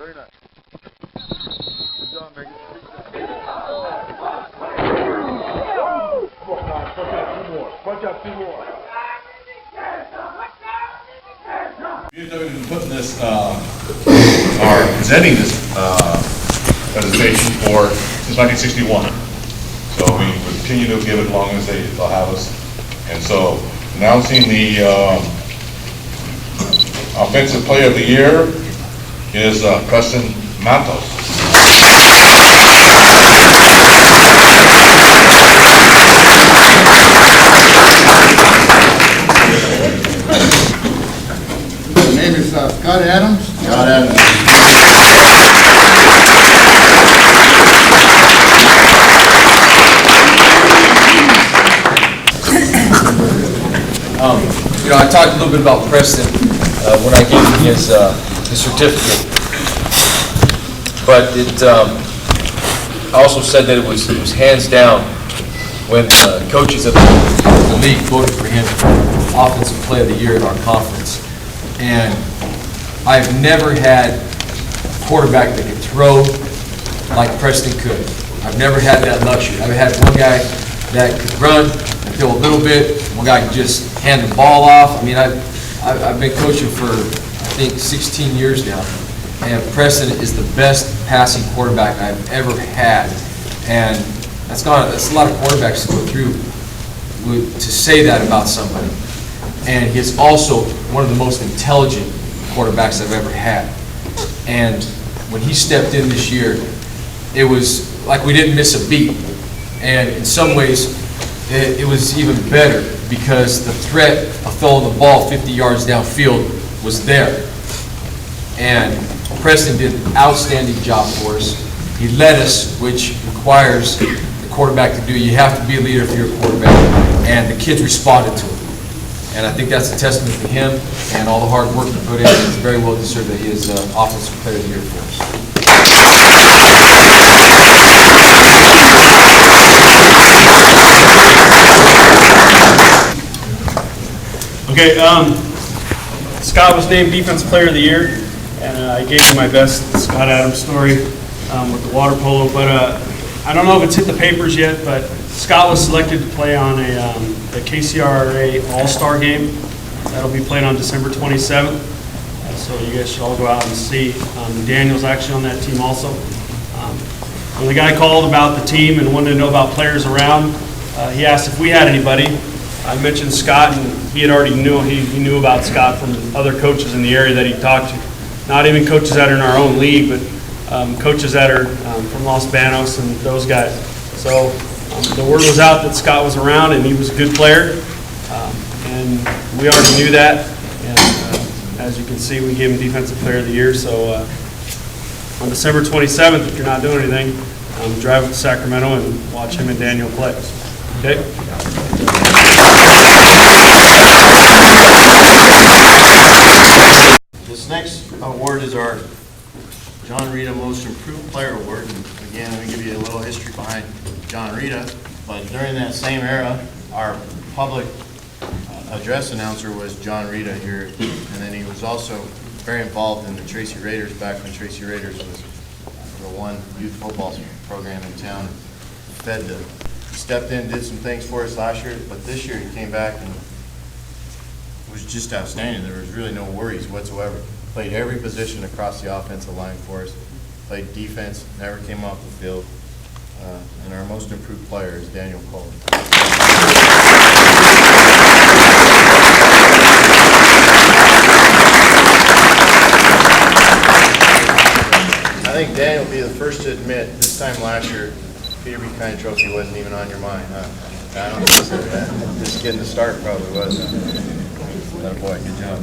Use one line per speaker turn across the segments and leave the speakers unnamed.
Very nice. Good job, Megan. Punch out two more.
VFW has been putting this, or presenting this presentation since 1961. So we will continue to give it as long as they'll have us. And so, announcing the Offensive Player of the Year is Preston Matos.
His name is Scott Adams.
Scott Adams.
I talked a little bit about Preston when I gave him his certificate, but I also said that it was hands down when coaches of the league voted for him for Offensive Player of the Year in our conference. And I've never had a quarterback that could throw like Preston could. I've never had that luxury. I've had one guy that could run and throw a little bit. One guy could just hand the ball off. I mean, I've been coaching for, I think, 16 years now. And Preston is the best passing quarterback I've ever had. And that's a lot of quarterbacks to go through to say that about somebody. And he's also one of the most intelligent quarterbacks I've ever had. And when he stepped in this year, it was like we didn't miss a beat. And in some ways, it was even better because the threat of throwing the ball 50 yards downfield was there. And Preston did an outstanding job for us. He led us, which requires the quarterback to do. You have to be a leader if you're a quarterback. And the kids responded to him. And I think that's a testament to him and all the hard work he put in. It's very well deserved that he is Offensive Player of the Year for us.
Okay, Scott was named Defensive Player of the Year, and I gave you my best Scott Adams story with the water polo. But I don't know if it's hit the papers yet, but Scott was selected to play on the KCRA All-Star game. That'll be played on December 27th. So you guys should all go out and see. Daniel's actually on that team also. When the guy called about the team and wanted to know about players around, he asked if we had anybody. I mentioned Scott, and he had already he knew about Scott from other coaches in the area that he talked to. Not even coaches that are in our own league, but coaches that are from Los Banos and those guys. So the word was out that Scott was around and he was a good player, and we already knew that. And as you can see, we gave him Defensive Player of the Year. So on December 27th, if you're not doing anything, drive up to Sacramento and watch him and Daniel play. Okay?
This next award is our John Rita Most Improved Player Award. And again, let me give you a little history behind John Rita. But during that same era, our public address announcer was John Rita here. And then he was also very involved in the Tracy Raiders back when Tracy Raiders was the one youth football program in town. He stepped in, did some things for us last year, but this year he came back and was just outstanding. There was really no worries whatsoever. Played every position across the offensive line for us. Played defense, never came off the field. And our most improved player is Daniel Cole. I think Daniel will be the first to admit this time last year, Peter Buchanan Trophy wasn't even on your mind, huh? I don't think so. Just getting the start probably was. That boy, good job.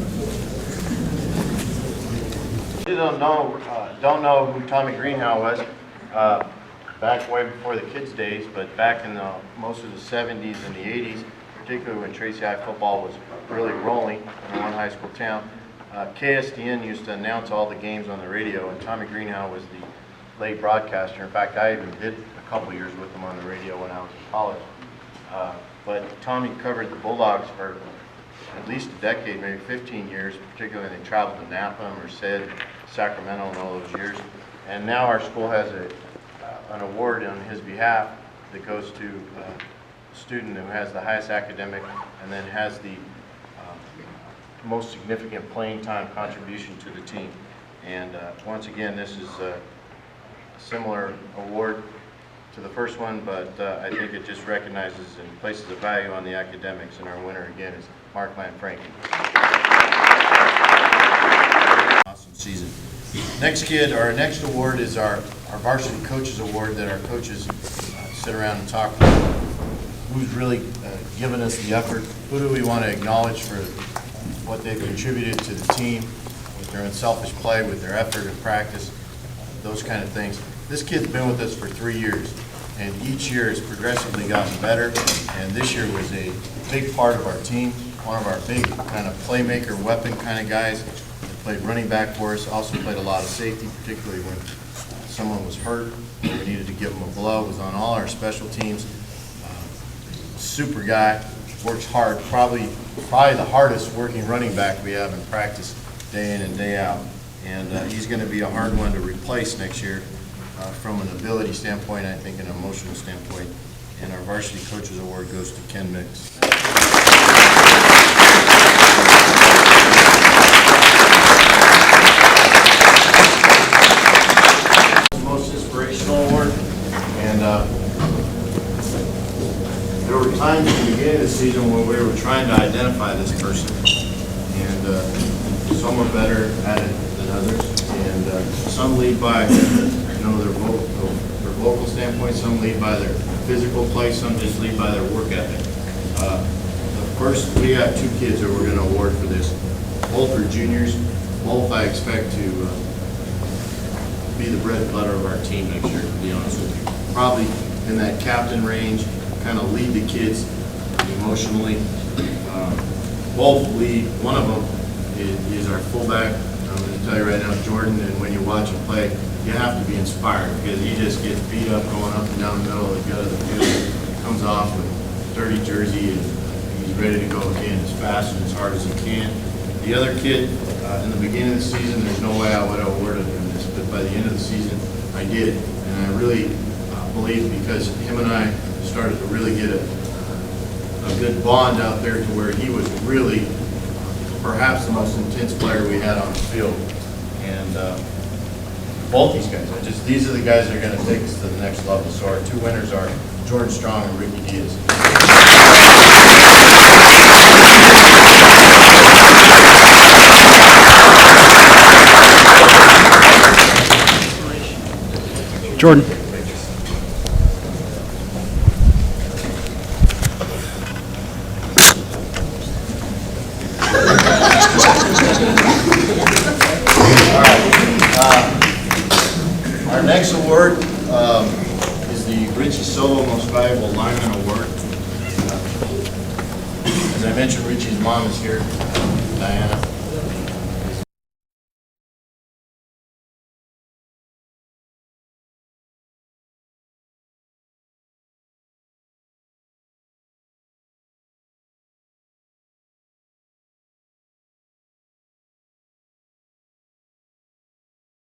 You don't know who Tommy Greenhow was back way before the kids' days, but back in most of the 70s and the 80s, particularly when Tracy High football was really rolling in one high school town, KSDN used to announce all the games on the radio, and Tommy Greenhow was the late broadcaster. In fact, I even did a couple years with him on the radio when I was in college. But Tommy covered the Bulldogs for at least a decade, maybe 15 years, particularly when they traveled to Napa, Merced, Sacramento in all those years. And now our school has an award on his behalf that goes to a student who has the highest academic and then has the most significant playing time contribution to the team. And once again, this is a similar award to the first one, but I think it just recognizes and places a value on the academics, and our winner again is Mark Lanfranchi. Awesome season. Next kid, our next award is our Varsity Coaches Award that our coaches sit around and talk about. Who's really given us the effort? Who do we want to acknowledge for what they've contributed to the team with their unselfish play, with their effort and practice, those kind of things. This kid's been with us for 3 years, and each year has progressively gotten better, and this year was a big part of our team, one of our big kind of playmaker, weapon kind of guys. He played running back for us, also played a lot of safety, particularly when someone was hurt, we needed to give him a blow, was on all our special teams. Super guy, works hard, probably the hardest working running back we have in practice day in and day out. And he's going to be a hard one to replace next year from an ability standpoint, I think an emotional standpoint. And our Varsity Coaches Award goes to Ken Mix. Most inspirational award. And there were times in the beginning of the season when we were trying to identify this person, and some are better at it than others, and some lead by their vocal standpoint, some lead by their physical play, some just lead by their work ethic. First, we have 2 kids that we're going to award for this. Both are juniors. Both I expect to be the bread and butter of our team next year, to be honest with you. Probably in that captain range, kind of lead the kids emotionally. Both lead. One of them is our fullback. I'm going to tell you right now, Jordan, and when you watch him play, you have to be inspired because he just gets beat up going up and down the middle of the gut of the field. Comes off with a dirty jersey and he's ready to go again as fast and as hard as he can. The other kid, in the beginning of the season, there's no way I would have awarded him this, but by the end of the season, I did. And I really believe because him and I started to really get a good bond out there to where he was really perhaps the most intense player we had on the field. And both these guys, these are the guys that are going to take us to the next level. So our 2 winners are Jordan Strong and Ricky Diaz.
Jordan.
Our next award is the Richie Solo Most Valuable Lineman Award. As I mentioned, Richie's mom is here, Diana.